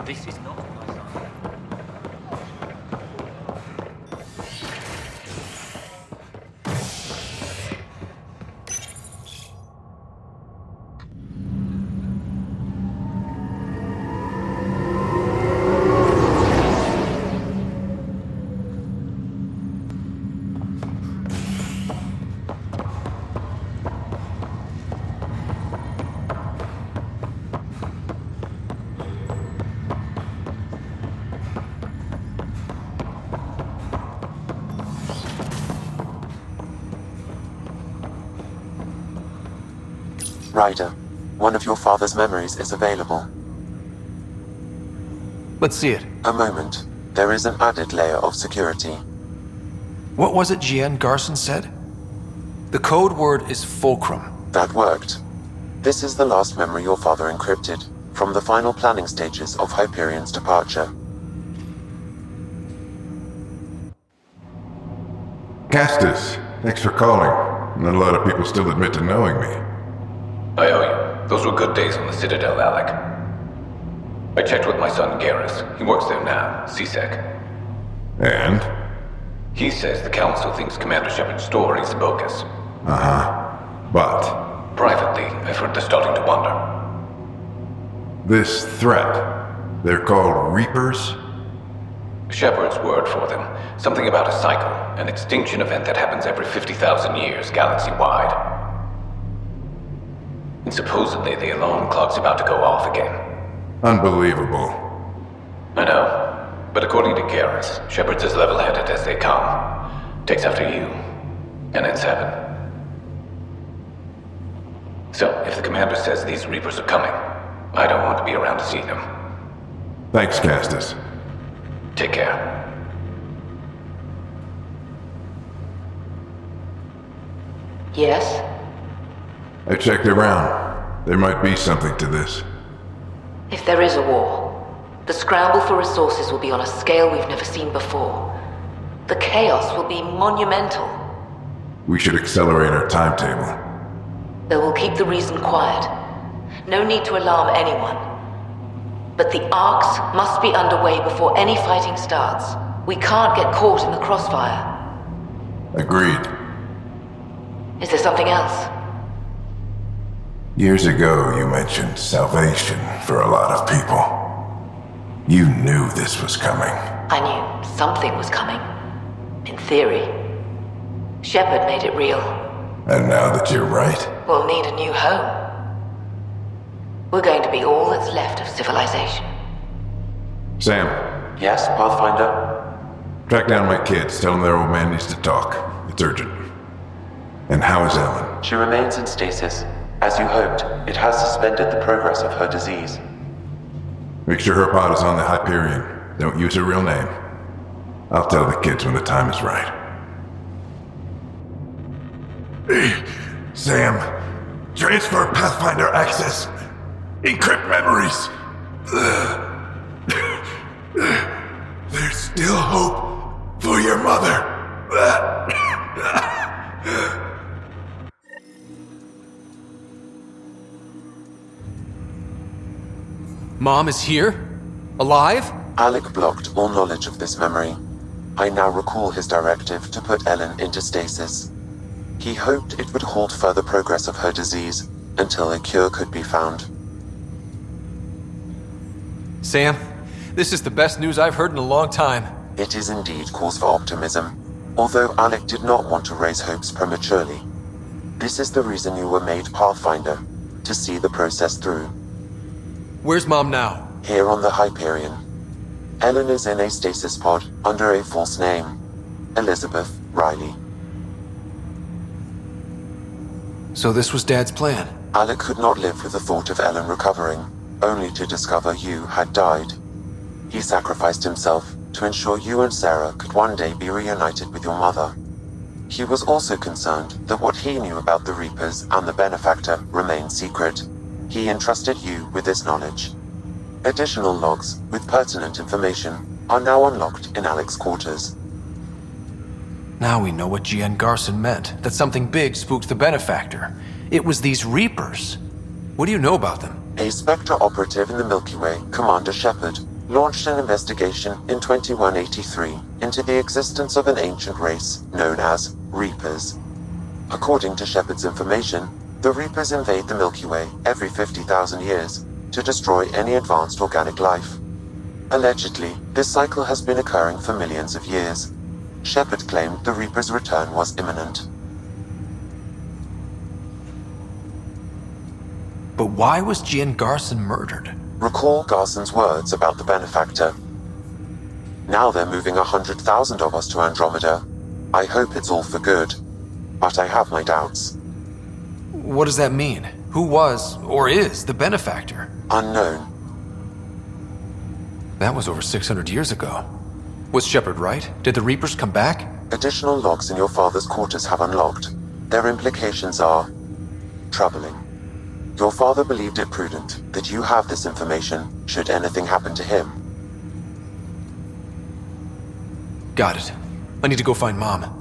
This is not my son. Ryder, one of your father's memories is available. Let's see it. A moment. There is an added layer of security. What was it Gian Garson said? The code word is fulcrum. That worked. This is the last memory your father encrypted, from the final planning stages of Hyperion's departure. Castus, thanks for calling. Not a lot of people still admit to knowing me. I owe you. Those were good days on the Citadel, Alec. I checked with my son Garrus. He works there now, CSEC. And? He says the Council thinks Commander Shepard's story is bogus. But? Privately, I've heard they're starting to wonder. This threat, they're called Reapers? Shepard's word for them. Something about a cycle, an extinction event that happens every 50,000 years, galaxy-wide. And supposedly the alarm clock's about to go off again. Unbelievable. I know. But according to Garrus, Shepard's as level-headed as they come. Takes after you. And it's heaven. So, if the commander says these Reapers are coming, I don't want to be around to see them. Thanks, Castus. Take care. Yes? I checked around. There might be something to this. If there is a war, the scramble for resources will be on a scale we've never seen before. The chaos will be monumental. We should accelerate our timetable. Though we'll keep the reason quiet. No need to alarm anyone. But the arcs must be underway before any fighting starts. We can't get caught in the crossfire. Agreed. Is there something else? Years ago, you mentioned salvation for a lot of people. You knew this was coming. I knew something was coming. In theory. Shepard made it real. And now that you're right, We'll need a new home. We're going to be all that's left of civilization. Sam, Yes, Pathfinder? track down my kids. Tell them their old man needs to talk. It's urgent. And how is Ellen? She remains in stasis. As you hoped, it has suspended the progress of her disease. Make sure her pod is on the Hyperion. Don't use her real name. I'll tell the kids when the time is right. Sam, transfer Pathfinder access. Encrypt memories. There's still hope for your mother. Mom is here? Alive? Alec blocked all knowledge of this memory. I now recall his directive to put Ellen into stasis. He hoped it would halt further progress of her disease until a cure could be found. Sam, this is the best news I've heard in a long time. It is indeed cause for optimism, although Alec did not want to raise hopes prematurely. This is the reason you were made Pathfinder, to see the process through. Where's Mom now? Here on the Hyperion. Ellen is in a stasis pod under a false name, Elizabeth Riley. So this was Dad's plan. Alec could not live with the thought of Ellen recovering, only to discover you had died. He sacrificed himself to ensure you and Sarah could one day be reunited with your mother. He was also concerned that what he knew about the Reapers and the Benefactor remained secret. He entrusted you with this knowledge. Additional logs with pertinent information are now unlocked in Alec's quarters. Now we know what Gian Garson meant, that something big spooked the Benefactor. It was these Reapers. What do you know about them? A Spectre operative in the Milky Way, Commander Shepard, launched an investigation in 2183 into the existence of an ancient race known as Reapers. According to Shepard's information, the Reapers invade the Milky Way every 50,000 years to destroy any advanced organic life. Allegedly, this cycle has been occurring for millions of years. Shepard claimed the Reapers' return was imminent. But why was Gian Garson murdered? Recall Garson's words about the benefactor. Now they're moving 100,000 of us to Andromeda. I hope it's all for good, but I have my doubts. What does that mean? Who was, or is, the benefactor? Unknown. That was over 600 years ago. Was Shepard right? Did the Reapers come back? Additional logs in your father's quarters have unlocked. Their implications are troubling. Your father believed it prudent that you have this information should anything happen to him. Got it. I need to go find Mom.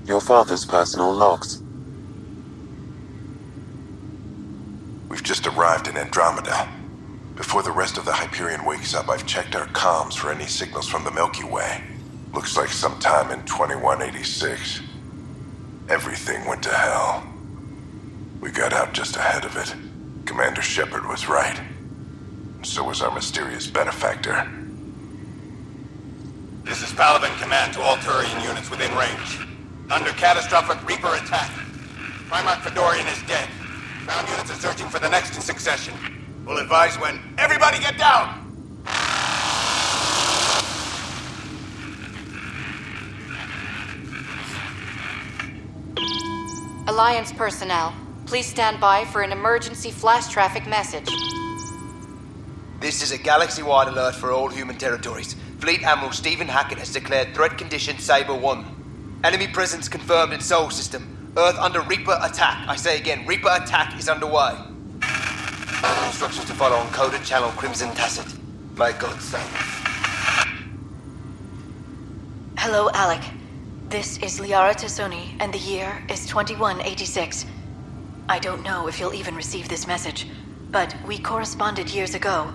Your father's personal logs. We've just arrived in Andromeda. Before the rest of the Hyperion wakes up, I've checked our comms for any signals from the Milky Way. Looks like sometime in 2186. Everything went to hell. We got out just ahead of it. Commander Shepard was right. And so was our mysterious benefactor. This is Paladin Command to all Turian units within range. Under catastrophic Reaper attack. Primarch Fedorian is dead. Ground units are searching for the next in succession. We'll advise when. Everybody get down! Alliance personnel, please stand by for an emergency flash traffic message. This is a galaxy-wide alert for all human territories. Fleet Admiral Stephen Hackett has declared threat condition Saber 1. Enemy presence confirmed in Sol System. Earth under Reaper attack. I say again, Reaper attack is underway. Instructions to follow on coded channel Crimson Tacit. May God save us. Hello, Alec. This is Liara Tassoni, and the year is 2186. I don't know if you'll even receive this message, but we corresponded years ago.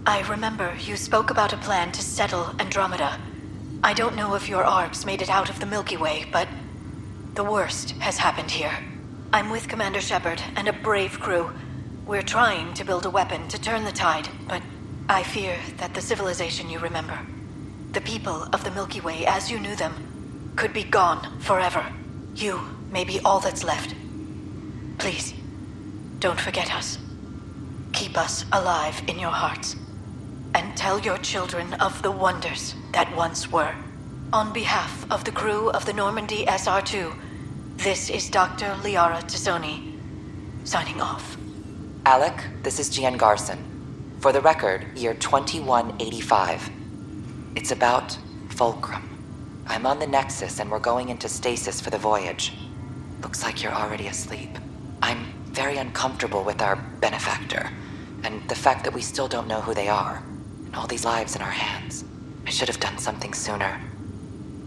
I remember you spoke about a plan to settle Andromeda. I don't know if your arcs made it out of the Milky Way, but the worst has happened here. I'm with Commander Shepard and a brave crew. We're trying to build a weapon to turn the tide, but I fear that the civilization you remember, the people of the Milky Way as you knew them, could be gone forever. You may be all that's left. Please, don't forget us. Keep us alive in your hearts. And tell your children of the wonders that once were. On behalf of the crew of the Normandy SR2, this is Dr. Liara Tassoni, signing off. Alec, this is Gian Garson. For the record, year 2185. It's about Fulcrum. I'm on the Nexus and we're going into stasis for the voyage. Looks like you're already asleep. I'm very uncomfortable with our benefactor, and the fact that we still don't know who they are, and all these lives in our hands. I should have done something sooner.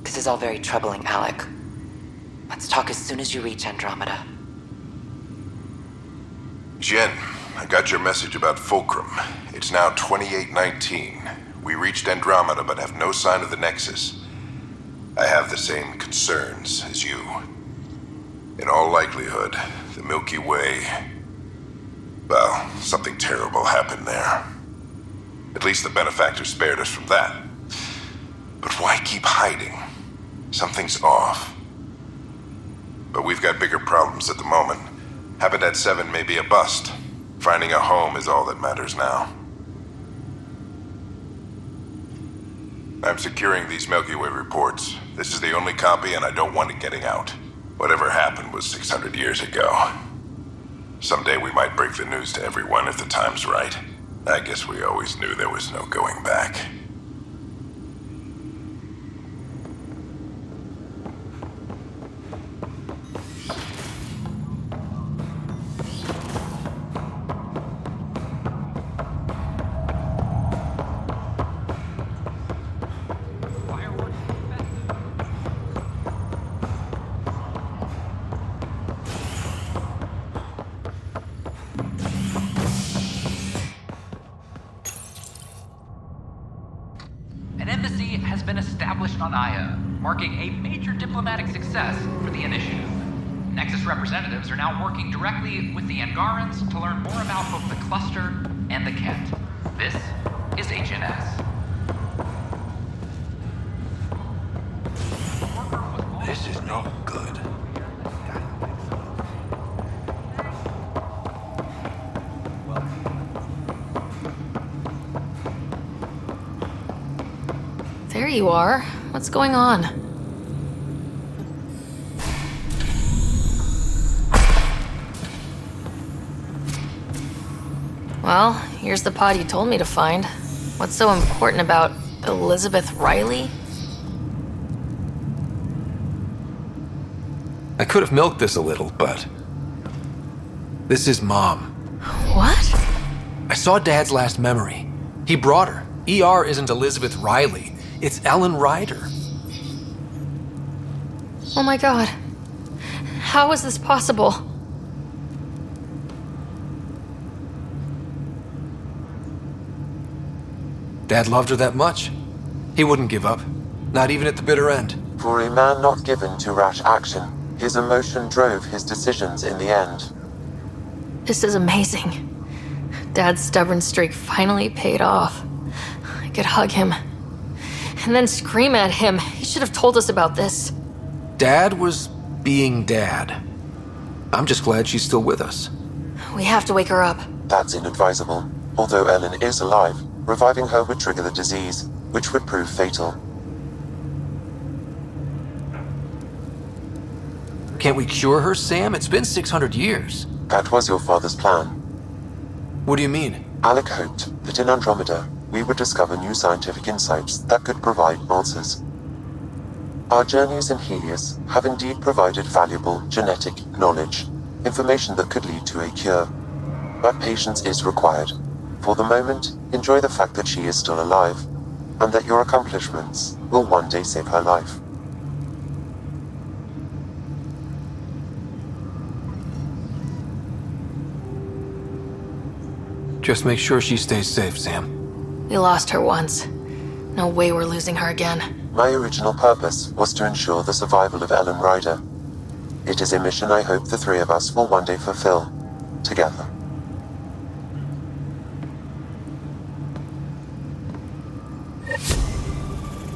This is all very troubling, Alec. Let's talk as soon as you reach Andromeda. Jen, I got your message about Fulcrum. It's now 2819. We reached Andromeda but have no sign of the Nexus. I have the same concerns as you. In all likelihood, the Milky Way... well, something terrible happened there. At least the benefactor spared us from that. But why keep hiding? Something's off. But we've got bigger problems at the moment. Habitat 7 may be a bust. Finding a home is all that matters now. I'm securing these Milky Way reports. This is the only copy and I don't want it getting out. Whatever happened was 600 years ago. Someday we might break the news to everyone if the time's right. I guess we always knew there was no going back. has been established on Aya, marking a major diplomatic success for the initiative. Nexus representatives are now working directly with the Angarans to learn more about both the cluster and the Kent. This is HNS. This is no good. There you are. What's going on? Well, here's the pod you told me to find. What's so important about Elizabeth Riley? I could have milked this a little, but... This is Mom. What? I saw Dad's last memory. He brought her. ER isn't Elizabeth Riley. It's Ellen Ryder. Oh my god. How is this possible? Dad loved her that much. He wouldn't give up. Not even at the bitter end. For a man not given to rash action, his emotion drove his decisions in the end. This is amazing. Dad's stubborn streak finally paid off. I could hug him. And then scream at him. He should have told us about this. Dad was being Dad. I'm just glad she's still with us. We have to wake her up. That's inadvisable. Although Ellen is alive, reviving her would trigger the disease, which would prove fatal. Can't we cure her, Sam? It's been 600 years. That was your father's plan. What do you mean? Alec hoped that in Andromeda, we would discover new scientific insights that could provide answers. Our journeys in Helios have indeed provided valuable genetic knowledge, information that could lead to a cure. But patience is required. For the moment, enjoy the fact that she is still alive, and that your accomplishments will one day save her life. Just make sure she stays safe, Sam. We lost her once. No way we're losing her again. My original purpose was to ensure the survival of Ellen Ryder. It is a mission I hope the three of us will one day fulfill, together.